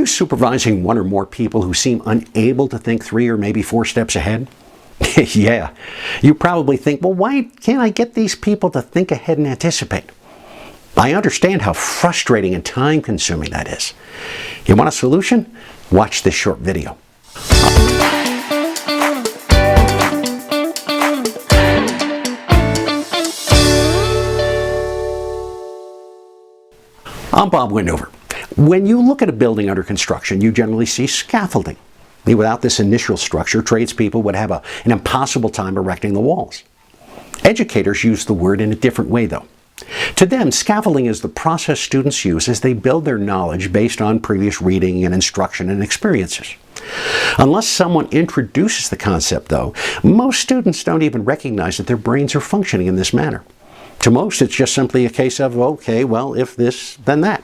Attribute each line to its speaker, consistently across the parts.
Speaker 1: you supervising one or more people who seem unable to think 3 or maybe 4 steps ahead? Yeah, you probably think, well, why can't I get these people to think ahead and anticipate? I understand how frustrating and time-consuming that is. You want a solution? Watch this short video. I'm Bob Windover. When you look at a building under construction, you generally see scaffolding. Without this initial structure, tradespeople would have an impossible time erecting the walls. Educators use the word in a different way, though. To them, scaffolding is the process students use as they build their knowledge based on previous reading and instruction and experiences. Unless someone introduces the concept, though, most students don't even recognize that their brains are functioning in this manner. To most, it's just simply a case of, okay, well, if this, then that.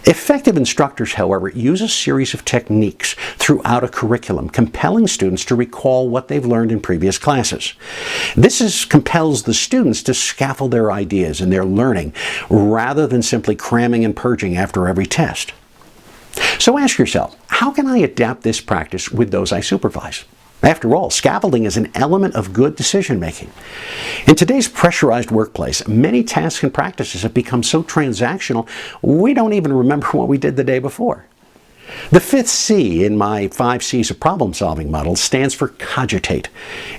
Speaker 1: Effective instructors, however, use a series of techniques throughout a curriculum, compelling students to recall what they've learned in previous classes. This compels the students to scaffold their ideas and their learning, rather than simply cramming and purging after every test. So ask yourself, how can I adapt this practice with those I supervise? After all, scaffolding is an element of good decision-making. In today's pressurized workplace, many tasks and practices have become so transactional, we don't even remember what we did the day before. The 5th C in my 5 C's of problem-solving model stands for cogitate.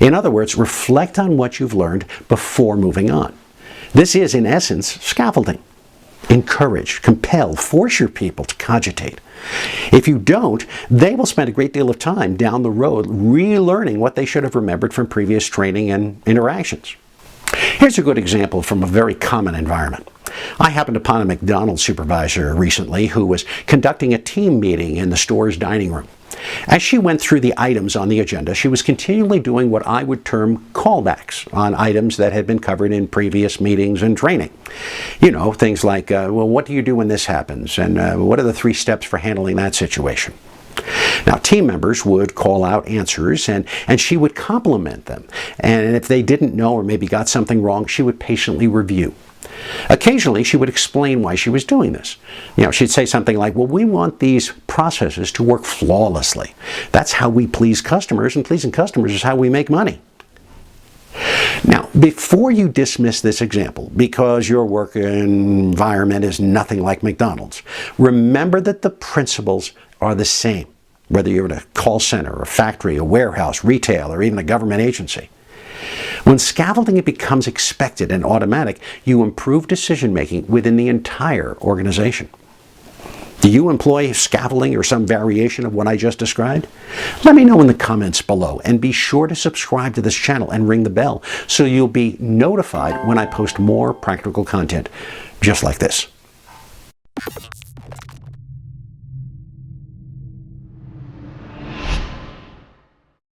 Speaker 1: In other words, reflect on what you've learned before moving on. This is, in essence, scaffolding. Encourage, compel, force your people to cogitate. If you don't, they will spend a great deal of time down the road relearning what they should have remembered from previous training and interactions. Here's a good example from a very common environment. I happened upon a McDonald's supervisor recently who was conducting a team meeting in the store's dining room. As she went through the items on the agenda, she was continually doing what I would term callbacks on items that had been covered in previous meetings and training. You know, things like, well, what do you do when this happens? And what are the 3 steps for handling that situation? Now, team members would call out answers, and she would compliment them. And if they didn't know or maybe got something wrong, she would patiently review. Occasionally, she would explain why she was doing this. You know, she'd say something like, well, we want these processes to work flawlessly. That's how we please customers, and pleasing customers is how we make money. Now, before you dismiss this example, because your work environment is nothing like McDonald's, remember that the principles are the same, whether you're in a call center, a factory, a warehouse, retail, or even a government agency. When scaffolding becomes expected and automatic, you improve decision-making within the entire organization. Do you employ scaffolding or some variation of what I just described? Let me know in the comments below, and be sure to subscribe to this channel and ring the bell so you'll be notified when I post more practical content just like this.